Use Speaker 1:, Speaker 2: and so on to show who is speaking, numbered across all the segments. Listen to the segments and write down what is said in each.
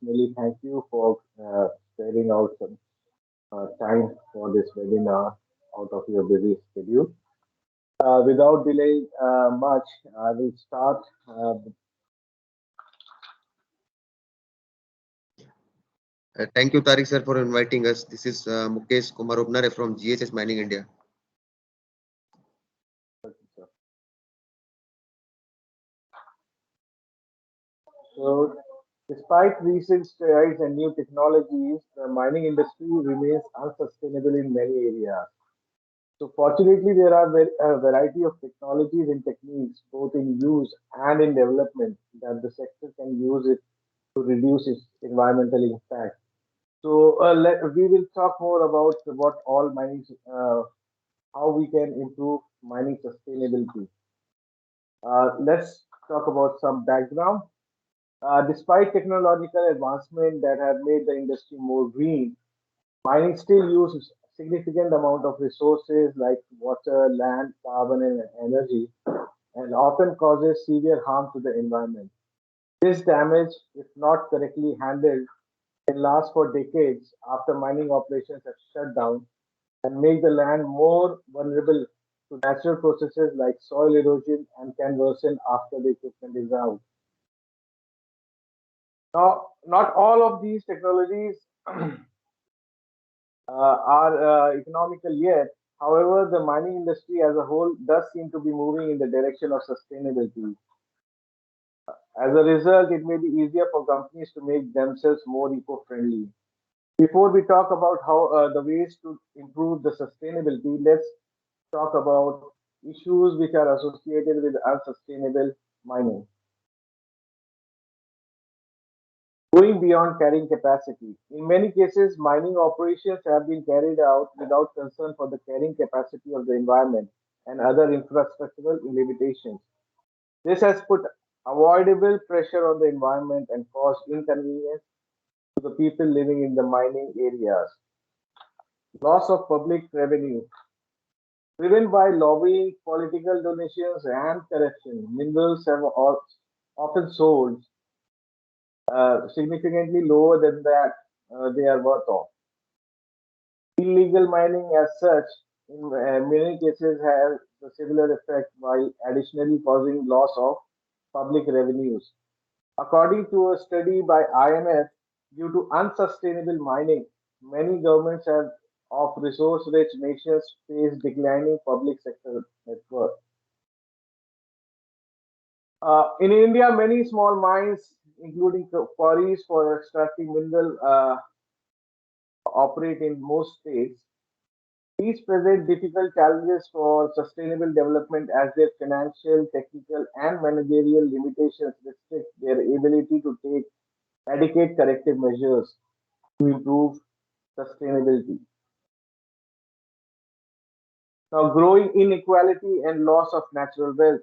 Speaker 1: Really, thank you for sparing out some time for this webinar out of your busy schedule. Without delaying much, I will start.
Speaker 2: Thank you, Tariq sir, for inviting us. This is Mukesh Kumar Upnare from GHS Mining India.
Speaker 1: So, despite recent strides and new technologies, the mining industry remains unsustainable in many areas. So, fortunately, there are a variety of technologies and techniques, both in use and in development, that the sector can use it to reduce its environmental impact. So, we will talk more about what all mining, how we can improve mining sustainability. Let's talk about some background. Despite technological advancement that have made the industry more green, mining still uses significant amount of resources like water, land, carbon, and energy, and often causes severe harm to the environment. This damage, if not correctly handled, can last for decades after mining operations have shut down and make the land more vulnerable to natural processes like soil erosion and can worsen after the equipment is out. Now, not all of these technologies are economical yet. However, the mining industry as a whole does seem to be moving in the direction of sustainability. As a result, it may be easier for companies to make themselves more eco-friendly. Before we talk about how the ways to improve the sustainability, let's talk about issues which are associated with unsustainable mining. Going beyond carrying capacity. In many cases, mining operations have been carried out without concern for the carrying capacity of the environment and other infrastructural limitations. This has put avoidable pressure on the environment and caused inconvenience to the people living in the mining areas. Loss of public revenue. Driven by lobbying, political donations, and corruption, minerals have often sold significantly lower than that they are worth of. Illegal mining, as such, in many cases has a similar effect while additionally causing loss of public revenues. According to a study by IMF, due to unsustainable mining, many governments have, of resource-rich nations face declining public sector network. In India, many small mines, including quarries for extracting mineral, operate in most states. These present difficult challenges for sustainable development as their financial, technical, and managerial limitations restrict their ability to take adequate corrective measures to improve sustainability. Now, growing inequality and loss of natural wealth.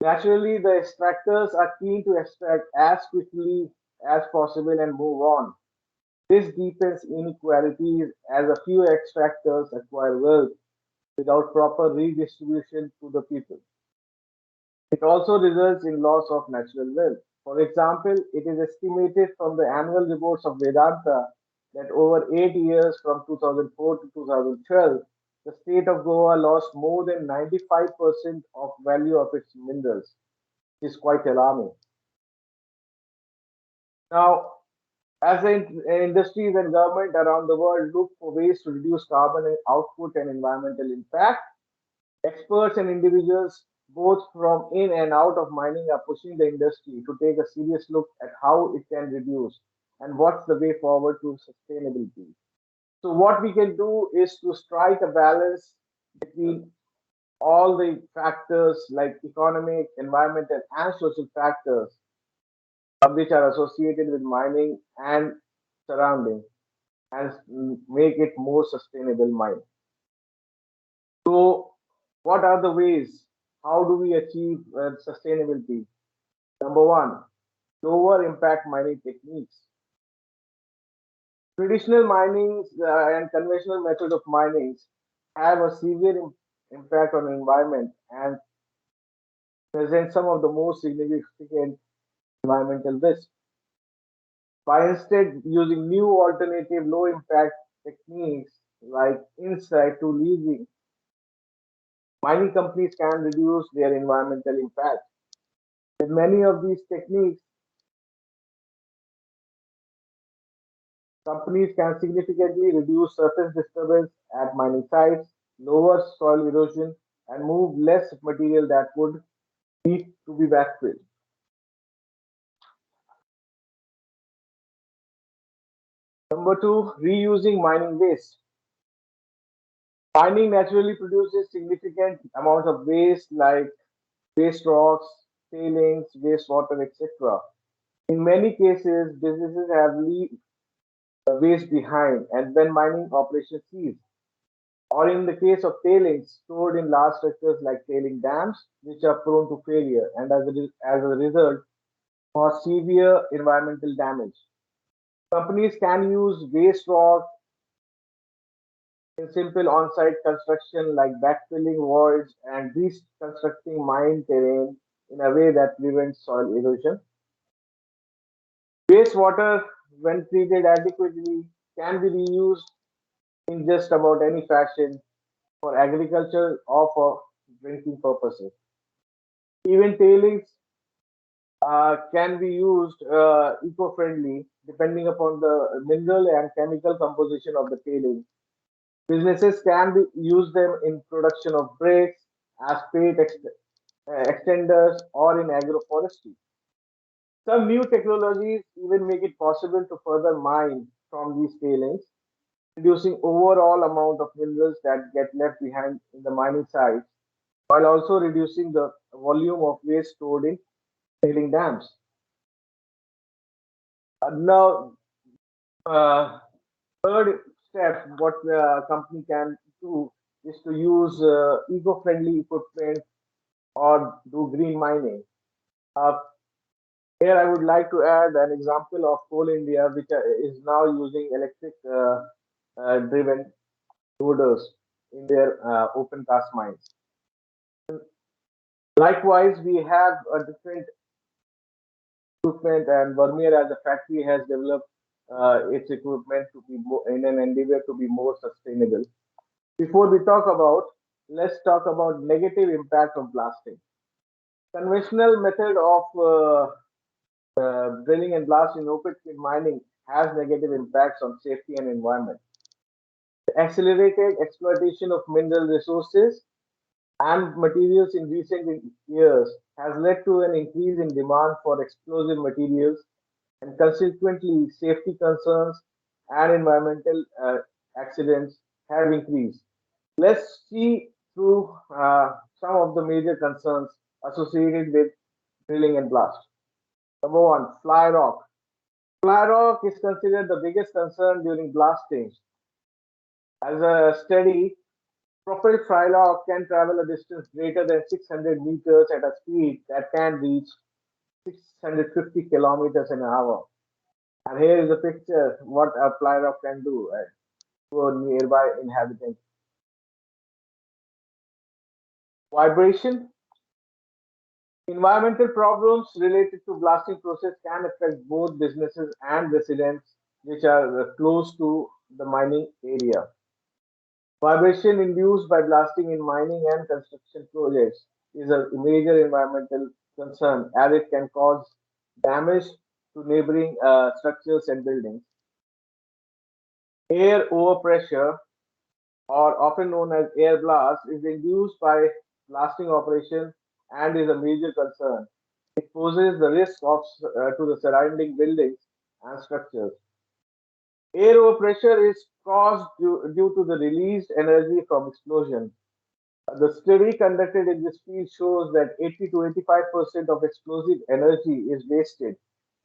Speaker 1: Naturally, the extractors are keen to extract as quickly as possible and move on. This deepens inequalities as a few extractors acquire wealth without proper redistribution to the people. It also results in loss of natural wealth. For example, it is estimated from the annual reports of Vedanta that over 8 years from 2004 to 2012, the state of Goa lost more than 95% of value of its minerals. It is quite alarming. Now, as industries and government around the world look for ways to reduce carbon output and environmental impact, experts and individuals, both from in and out of mining, are pushing the industry to take a serious look at how it can reduce and what's the way forward to sustainability. So, what we can do is to strike a balance between all the factors like economic, environmental, and social factors which are associated with mining and surrounding and make it more sustainable mining. So, what are the ways? How do we achieve sustainability? Number one, lower impact mining techniques. Traditional mining and conventional methods of mining have a severe impact on the environment and present some of the most significant environmental risks. by instead using new alternative low impact techniques like in to leasing. Mining companies can reduce their environmental impact. With many of these techniques, companies can significantly reduce surface disturbance at mining sites, lower soil erosion, and move less material that would need to be backfilled. Number two, reusing mining waste. Mining naturally produces significant amounts of waste like waste rocks, tailings, wastewater, etc. In many cases, businesses have leave waste behind, and when mining operations cease, or in the case of tailings stored in large structures like tailing dams, which are prone to failure and as a result cause severe environmental damage. Companies can use waste rock in simple on-site construction like backfilling voids and reconstructing mine terrain in a way that prevents soil erosion. Wastewater, when treated adequately, can be reused in just about any fashion for agriculture or for drinking purposes. Even tailings can be used eco-friendly depending upon the mineral and chemical composition of the tailings. Businesses can use them in production of bricks, as extenders, or in agroforestry. Some new technologies even make it possible to further mine from these tailings, reducing overall amount of minerals that get left behind in the mining sites, while also reducing the volume of waste stored in tailing dams. Now, uh, third step, what the company can do is to use eco-friendly equipment or do green mining. Uh, Here, I would like to add an example of Coal India, which is now using electric driven loaders in their open cast mines. Likewise, we have a different equipment, and Vermeer as a factory has developed its equipment to be in an endeavor to be more sustainable. Before we talk about, let's talk about negative impact of blasting. Conventional method of drilling and blasting open pit mining has negative impacts on safety and environment. The accelerated exploitation of mineral resources and materials in recent years has led to an increase in demand for explosive materials and consequently safety concerns and environmental accidents have increased. Let's see through some of the major concerns associated with drilling and blast. Number one, fly rock. Fly rock is considered the biggest concern during blasting. As a study, propelled fly rock can travel a distance greater than 600 meters at a speed that can reach 650 kilometers an hour. And here is a picture what a fly rock can do to a nearby inhabitant. Vibration. Environmental problems related to blasting process can affect both businesses and residents which are close to the mining area. Vibration induced by blasting in mining and construction projects is a major environmental concern as it can cause damage to neighboring structures and buildings. Air overpressure, or often known as air blast, is induced by blasting operation and is a major concern. It poses the risk to the surrounding buildings and structures. Air overpressure is caused due to the released energy from explosion. The study conducted in this field shows that 80 to 85% of explosive energy is wasted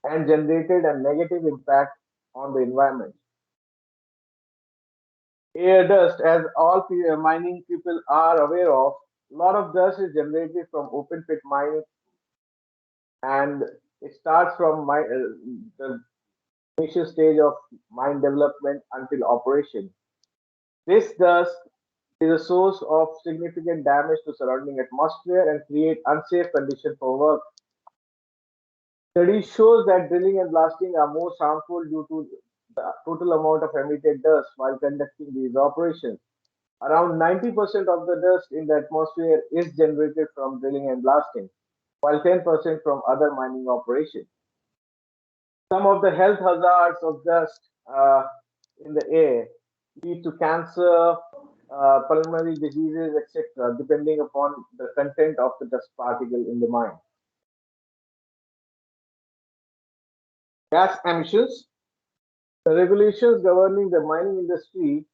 Speaker 1: and generated a negative impact on the environment. Air dust, as all mining people are aware of, a lot of dust is generated from open pit mining and it starts from the initial stage of mine development until operation. This dust is a source of significant damage to surrounding atmosphere and create unsafe conditions for work. Study shows that drilling and blasting are most harmful due to the total amount of emitted dust while conducting these operations. Around 90% of the dust in the atmosphere is generated from drilling and blasting, while 10% from other mining operations. Some of the health hazards of dust in the air lead to cancer, pulmonary diseases, etc., depending upon the content of the dust particle in the mine. Gas emissions. The regulations governing the mining industry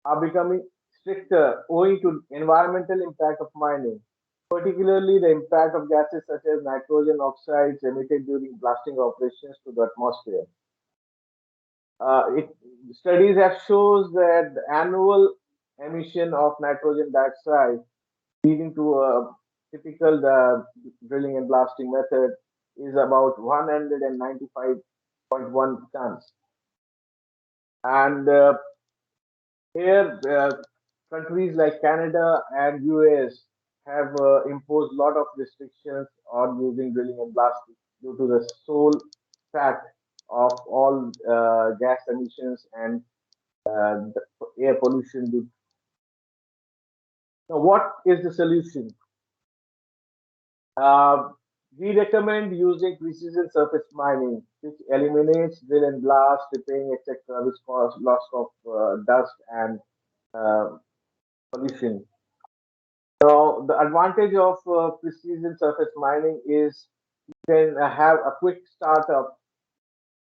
Speaker 1: are becoming stricter owing to environmental impact of mining, particularly the impact of gases such as nitrogen oxides emitted during blasting operations to the atmosphere. Studies have shows that the annual emission of nitrogen dioxide leading to a typical drilling and blasting method is about 195.1 tons. And here, countries like Canada and US have imposed a lot of restrictions on using drilling and blasting due to the sole fact of all gas emissions and the air pollution. Now, what is the solution? Uh, we recommend using precision surface mining, which eliminates drill and blast, ripping, etc., which cause loss of dust and uh, pollution. So the advantage of precision surface mining is you can have a quick startup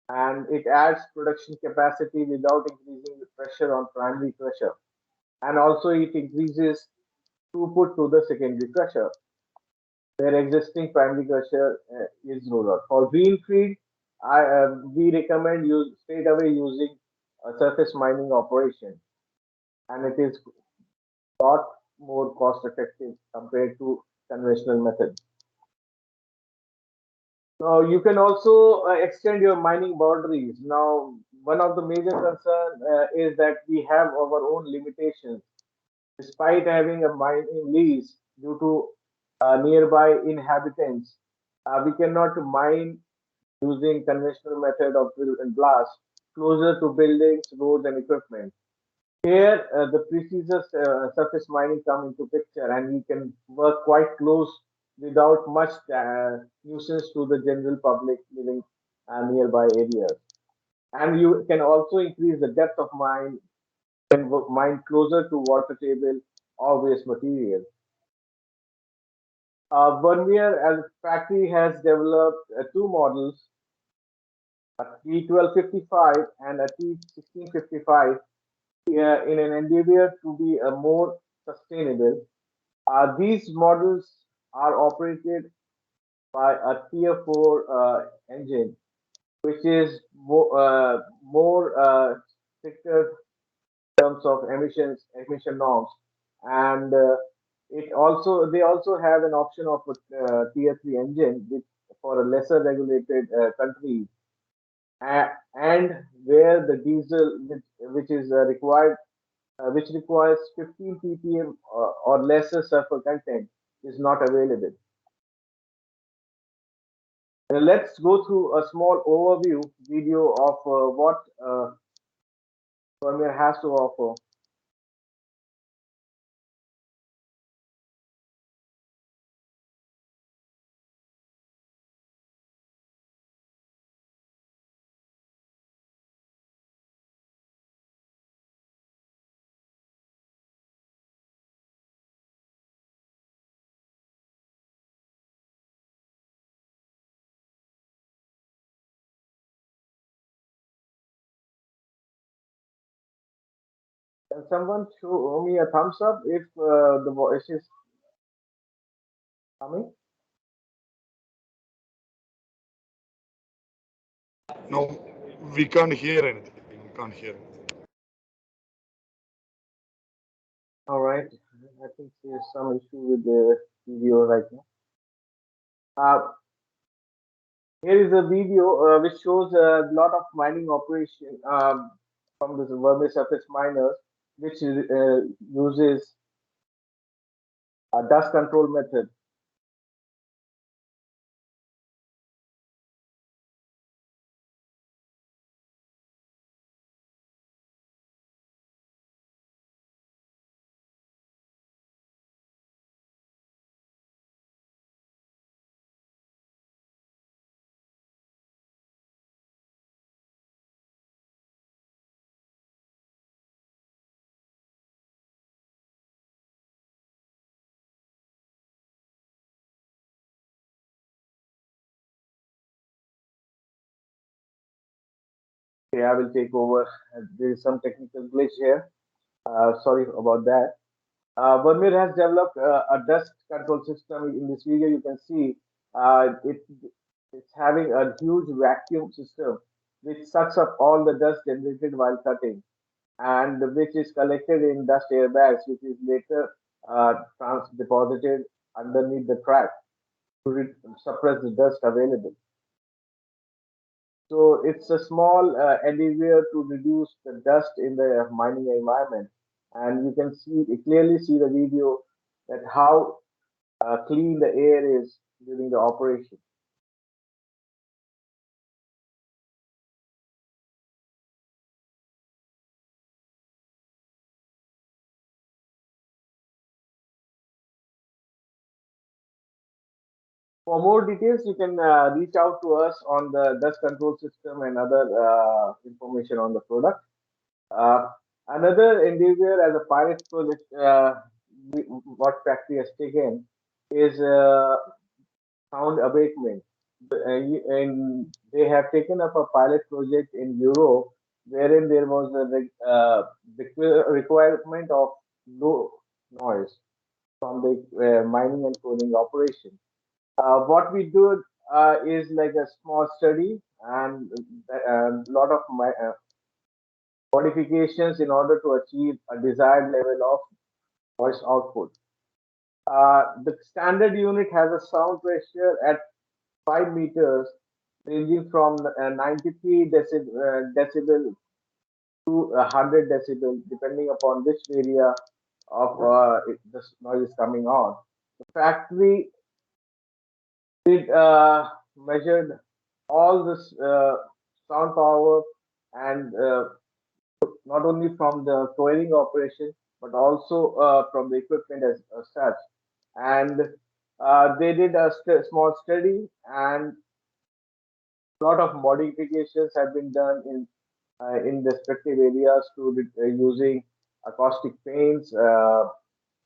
Speaker 1: and it adds production capacity without increasing the pressure on primary pressure. And also it increases throughput to the secondary pressure, where existing primary pressure is lower. For greenfield, we recommend use straight away using a surface mining operation, and it is lot more cost effective compared to conventional methods. Now you can also extend your mining boundaries. Now, one of the major concern is that we have our own limitations. Despite having a mining lease due to nearby inhabitants, we cannot mine using conventional method of drill and blast closer to buildings, roads, and equipment. Here, the precision surface mining come into picture, and we can work quite close without much nuisance to the general public living nearby areas. And you can also increase the depth of mine, can mine closer to water table or waste material. Vermeer as a factory has developed two models, a T1255 and a T1655, in an endeavor to be a more sustainable. These models are operated by a Tier 4 engine, which is more stricter in terms of emission norms, and it also they also have an option of a Tier 3 engine, which for a lesser regulated country, and where the diesel, which is required which requires 15 ppm or lesser sulfur content, is not available. Let's go through a small overview video of what Vermeer has to offer. Can someone show me a thumbs up if the voice is coming?
Speaker 3: No, we can't hear anything. We can't hear anything.
Speaker 1: All right. I think there's some issue with the video right now. Here is a video which shows a lot of mining operation from the Vermeer surface miners, which uses a dust control method. Okay, I will take over. There is some technical glitch here. Sorry about that. Vermeer has developed a dust control system. In this video, you can see it's having a huge vacuum system which sucks up all the dust generated while cutting, and which is collected in dust airbags, which is later deposited underneath the track to suppress the dust available. So it's a small endeavor to reduce the dust in the mining environment, and you can clearly see the video that how clean the air is during the operation. For more details, you can reach out to us on the dust control system and other information on the product. Uh, Another endeavor as a pilot project, what factory has taken is sound abatement. And they have taken up a pilot project in Europe, wherein there was a requirement of low noise from the mining and coding operation. What we do is like a small study and a lot of modifications in order to achieve a desired level of voice output. The standard unit has a sound pressure at 5 meters, ranging from 93 decibel to 100 decibel, depending upon which area of the noise is coming on. The factory did measured all this sound power and not only from the coiling operation but also from the equipment as such. And they did a small study, and a lot of modifications have been done in respective areas to using acoustic paints,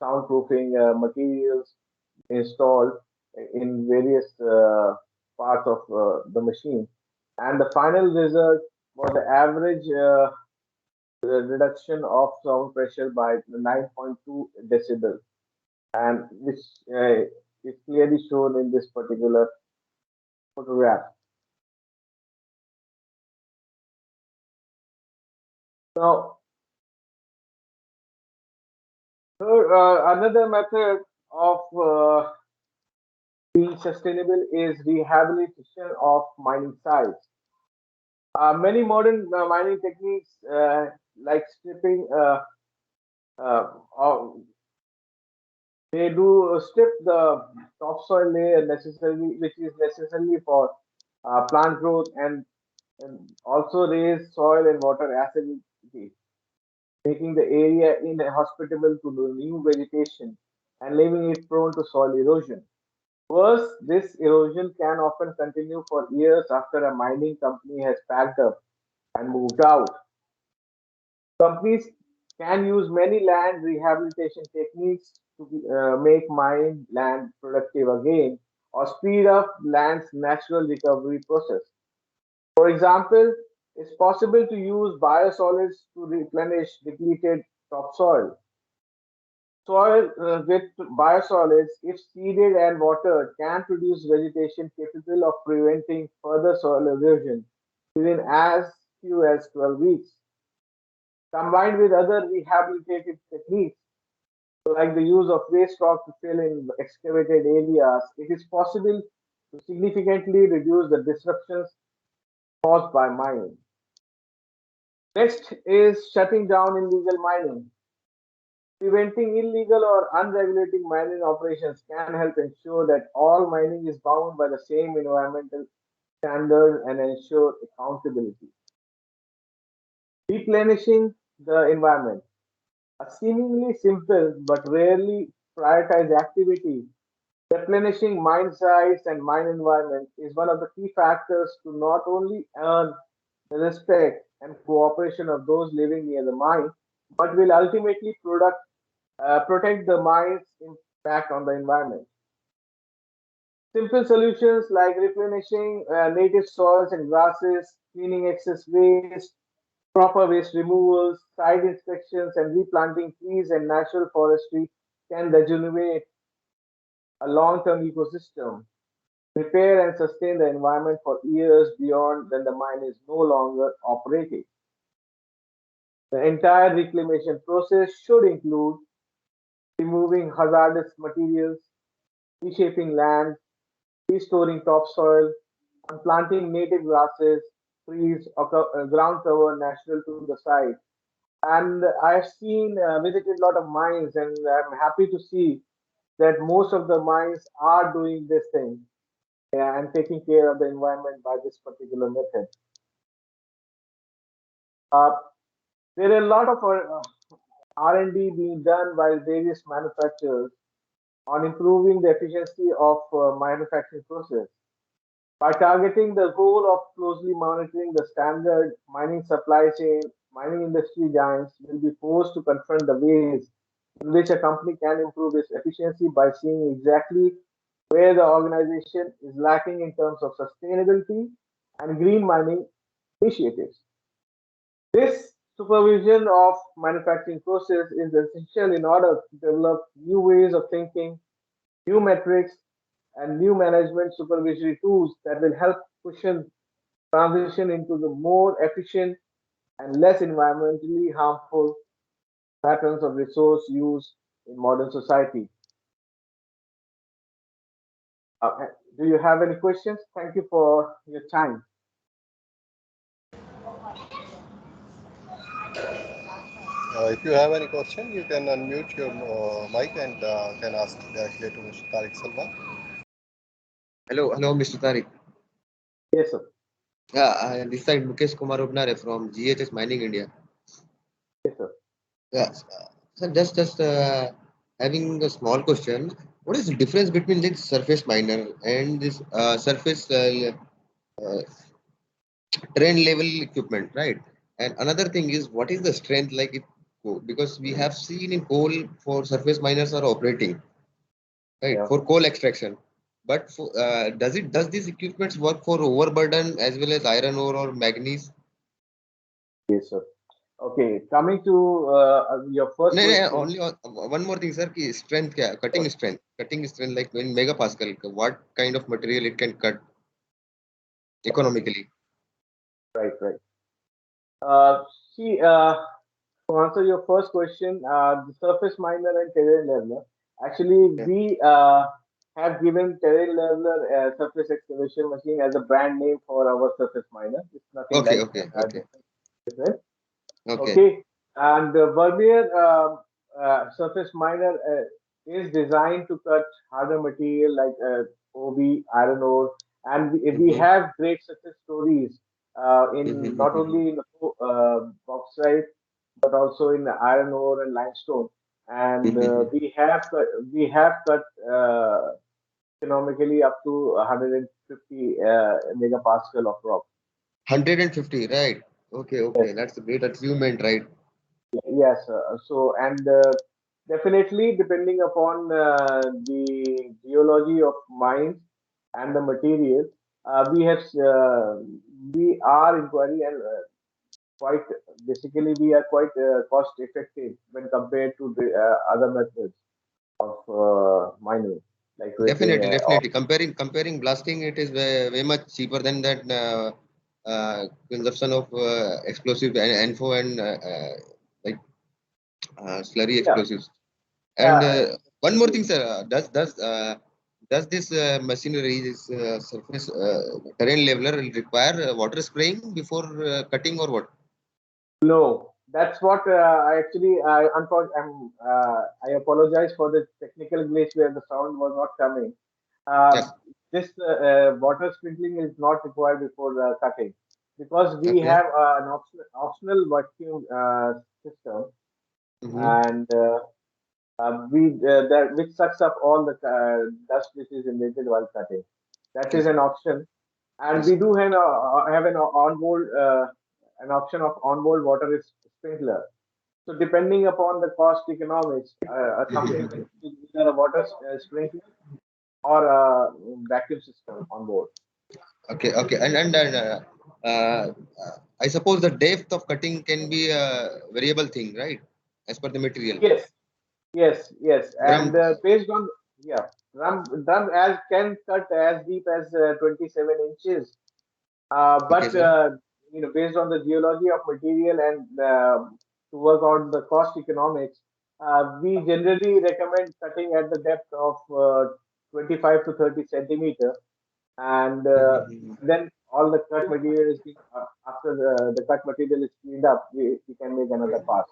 Speaker 1: soundproofing materials installed in various parts of the machine. And the final result was the average reduction of sound pressure by 9.2 decibel, and which is clearly shown in this particular photograph. Now, another method of being sustainable is rehabilitation of mining sites. Many modern mining techniques like stripping, uh, uh, they do strip the topsoil layer necessarily, which is necessary for plant growth, and also raise soil and water acidity, making the area inhospitable to the new vegetation and leaving it prone to soil erosion. Worse, this erosion can often continue for years after a mining company has packed up and moved out. Companies can use many land rehabilitation techniques to make mined land productive again or speed up land's natural recovery process. For example, it's possible to use biosolids to replenish depleted topsoil. Soil with biosolids, if seeded and watered, can produce vegetation capable of preventing further soil erosion within as few as 12 weeks. Combined with other rehabilitative techniques, like the use of waste rock to fill in excavated areas, it is possible to significantly reduce the disruptions caused by mining. Next is shutting down illegal mining. Preventing illegal or unregulated mining operations can help ensure that all mining is bound by the same environmental standards and ensure accountability. Replenishing the environment. A seemingly simple but rarely prioritized activity, replenishing mine sites and mine environment is one of the key factors to not only earn the respect and cooperation of those living near the mine, but will ultimately protect the mine's impact on the environment. Simple solutions like replenishing native soils and grasses, cleaning excess waste, Proper waste removals, site inspections, and replanting trees and natural forestry can regenerate a long-term ecosystem, repair and sustain the environment for years beyond when the mine is no longer operating. The entire reclamation process should include removing hazardous materials, reshaping land, restoring topsoil, and planting native grasses, trees, or ground cover natural to the site. And I've visited a lot of mines, and I'm happy to see that most of the mines are doing this thing, yeah, and taking care of the environment by this particular method. Uh, there are a lot of R&D being done by various manufacturers on improving the efficiency of manufacturing process. By targeting the goal of closely monitoring the standard mining supply chain, mining industry giants will be forced to confront the ways in which a company can improve its efficiency by seeing exactly where the organization is lacking in terms of sustainability and green mining initiatives. This supervision of manufacturing process is essential in order to develop new ways of thinking, new metrics, and new management supervisory tools that will help cushion transition into the more efficient and less environmentally harmful patterns of resource use in modern society. Uh, do you have any questions? Thank you for your time.
Speaker 4: If you have any question, you can unmute your mic and can ask directly to Mr. Tariq Salman.
Speaker 2: Hello, Mr. Tariq.
Speaker 1: Yes, sir.
Speaker 2: Yeah, this side Mukesh Kumar Obnare from GHS Mining India.
Speaker 1: Yes, sir.
Speaker 2: Yes. So just having a small question. What is the difference between this surface miner and this surface uh, terrain level equipment, right? And another thing is what is the strength like it because we have seen in coal for surface miners are operating, right,
Speaker 1: Yeah.
Speaker 2: for coal extraction. But for, does these equipments work for overburden as well as iron ore or manganese?
Speaker 1: Yes, sir. Okay. Coming to your first
Speaker 2: No, no,
Speaker 1: question.
Speaker 2: only one more thing, sir. Ki strength, kya? Cutting strength, like in megapascal. What kind of material it can cut economically?
Speaker 1: Right, right. Uh, see, to answer your first question, the surface miner and terrain leveler. Actually,
Speaker 2: Yeah.
Speaker 1: we have given terrain leveler surface excavation machine as a brand name for our surface miner. It's nothing
Speaker 2: Okay,
Speaker 1: like
Speaker 2: okay, okay,
Speaker 1: different.
Speaker 2: okay.
Speaker 1: Okay, and the Vermeer surface miner is designed to cut harder material like OB, iron ore, and we
Speaker 2: Mm-hmm.
Speaker 1: have great success stories in not
Speaker 2: Mm-hmm.
Speaker 1: only in the bauxite but also in the iron ore and limestone. And
Speaker 2: Mm-hmm.
Speaker 1: we have cut economically up to 150 megapascal of rock.
Speaker 2: 150, right? Okay, okay.
Speaker 1: Yes.
Speaker 2: That's a great achievement, right?
Speaker 1: Yes, so and definitely depending upon the geology of mines and the material, we are inquiry and quite basically we are quite cost effective when compared to the other methods of mining like
Speaker 2: Definitely,
Speaker 1: ripping or
Speaker 2: definitely. Comparing blasting, it is way much cheaper than that consumption of explosive and info and like slurry
Speaker 1: yeah,
Speaker 2: explosives. And
Speaker 1: yeah.
Speaker 2: one more thing, sir. Does this machinery, this surface terrain leveler, will require water spraying before cutting or what?
Speaker 1: No, that's what I actually I apologize for the technical glitch where the sound was not coming. Uh,
Speaker 2: Yes.
Speaker 1: this water sprinkling is not required before cutting because we
Speaker 2: Okay.
Speaker 1: have an optional vacuum system
Speaker 2: Mm-hmm.
Speaker 1: and that which sucks up all the dust which is emitted while cutting. That is
Speaker 2: Yes.
Speaker 1: an option, and
Speaker 2: Yes.
Speaker 1: we do have an option of onboard water sprinkler. So depending upon the cost economics, a company can choose either a water sprinkler or a vacuum system on board.
Speaker 2: Okay. Okay. And uh, I suppose the depth of cutting can be a variable thing, right? As per the material.
Speaker 1: Yes, yes,
Speaker 2: Drum.
Speaker 1: and based on, yeah, drum as can cut as deep as 27 inches.
Speaker 2: Okay,
Speaker 1: But
Speaker 2: sir.
Speaker 1: based on the geology of material and to work out the cost economics, we generally recommend cutting at the depth of 25 to 30 centimeter, and then all the cut material is after the cut material is cleaned up, we can make another pass.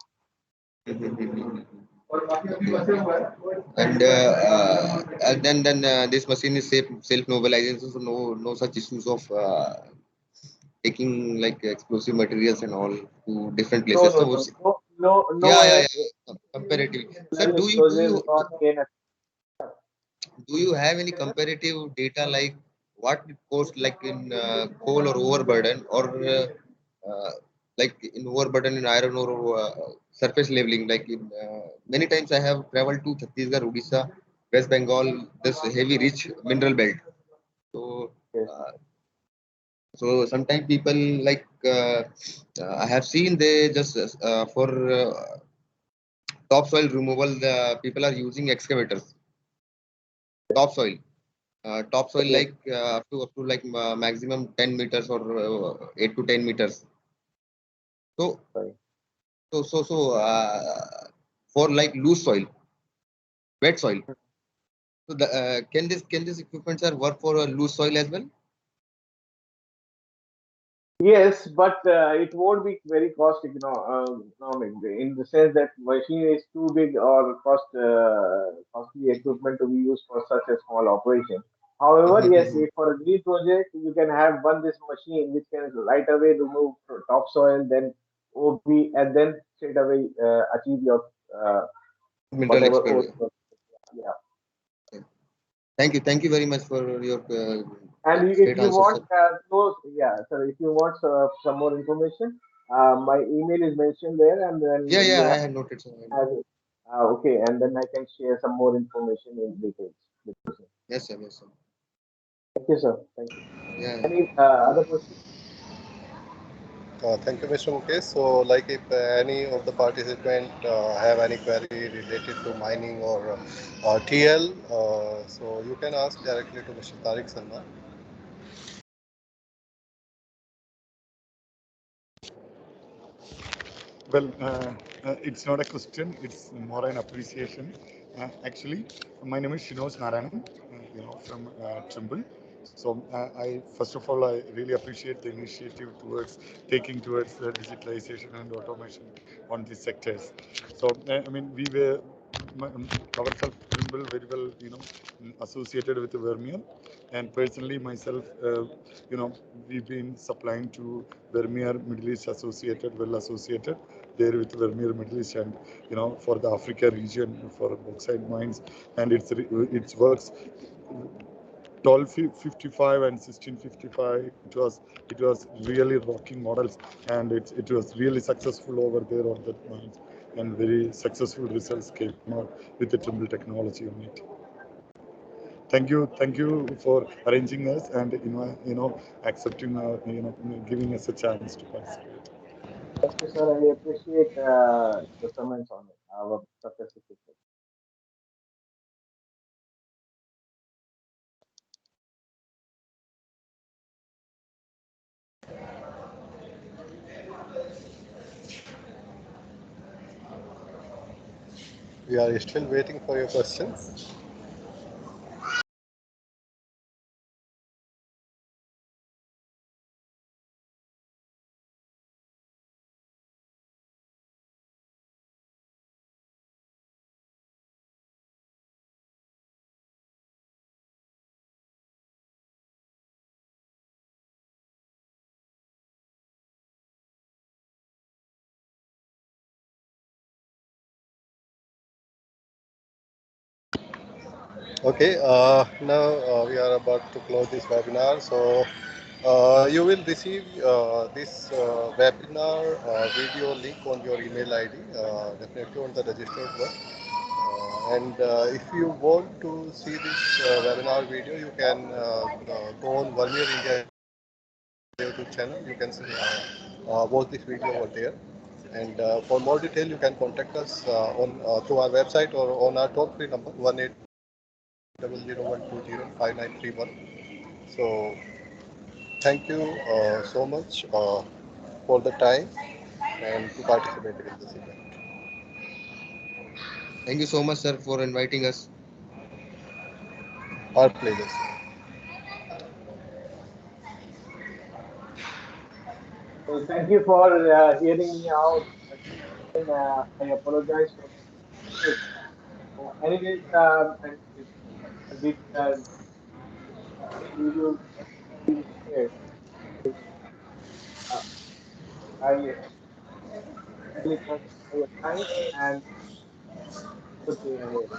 Speaker 2: And then this machine is self mobilizing, so no such issues of taking like explosive materials and all to different
Speaker 1: No,
Speaker 2: places.
Speaker 1: no,
Speaker 2: So
Speaker 1: no, no, no, no
Speaker 2: yeah, yeah,
Speaker 1: air,
Speaker 2: yeah. Comparatively, sir,
Speaker 1: explosive, not gain.
Speaker 2: do you have any comparative data like what it costs like in coal or overburden or like in overburden in iron ore or surface leveling? Like in many times I have traveled to Chhattisgarh, Odisha, West Bengal, this heavy rich mineral belt. So
Speaker 1: Yes.
Speaker 2: uh, so sometimes people like I have seen they just for topsoil removal, the people are using excavators, topsoil. Topsoil
Speaker 1: Yes.
Speaker 2: like up to like maximum 10 meters or 8 to 10 meters. So
Speaker 1: Sorry.
Speaker 2: for like loose soil, wet soil. So can this equipment sir work for loose soil as well?
Speaker 1: Yes, but it won't be very economic in the sense that machine is too big or costly equipment to be used for such a small operation. However, yes, if for a green project, you can have one this machine which can right away remove topsoil, then OB, and then straight away achieve your uh,
Speaker 2: Mineral
Speaker 1: whatever
Speaker 2: expert.
Speaker 1: ore. Yeah.
Speaker 2: Thank you very much for your
Speaker 1: And if
Speaker 2: great
Speaker 1: you
Speaker 2: answers,
Speaker 1: want
Speaker 2: sir.
Speaker 1: yeah, sir, if you want some more information, my email is mentioned there, and
Speaker 2: Yeah,
Speaker 1: then
Speaker 2: yeah,
Speaker 1: you
Speaker 2: I
Speaker 1: have,
Speaker 2: have noted, sir.
Speaker 1: it. Okay, and then I can share some more information in details with you, sir.
Speaker 2: Yes, sir, yes, sir.
Speaker 1: Thank you, sir. Thank you.
Speaker 2: Yeah.
Speaker 1: Any other questions?
Speaker 4: Thank you, Mr. Mukesh. So, like if any of the participant have any query related to mining or TL, so you can ask directly to Mr. Tariq Salman.
Speaker 3: Well, it's not a question, it's more an appreciation. Actually, my name is Shinos Narayanan, from Trimble. So, first of all, I really appreciate the initiative towards taking towards digitalization and automation on these sectors. So, I mean, we were ourselves Trimble very well, associated with Vermeer, and personally myself, we've been supplying to Vermeer Middle East associated, well associated there with Vermeer Middle East, and for the Africa region for bauxite mines, and its works 1255 and 1655. It was really rocking models, and it was really successful over there on that mines, and very successful results came out with the Trimble technology on it. Thank you for arranging us and accepting giving us a chance to participate.
Speaker 1: Thank you, sir. I appreciate the comments on it, our successful system.
Speaker 4: We are still waiting for your questions. Okay, now we are about to close this webinar. So you will receive this webinar video link on your email ID, definitely on the registered one. And if you want to see this webinar video, you can go on Vermeer India YouTube channel. You can watch this video over there. And for more detail, you can contact us on through our website or on our toll-free number 1800 120 5931. So thank you so much for the time and to participating in this event.
Speaker 2: Thank you so much, sir, for inviting us.
Speaker 4: Our pleasure, sir.
Speaker 1: So thank you for hearing me out. I apologize for this. Anyways, did video being shared. Uh, I really thank you for your time and good day ahead.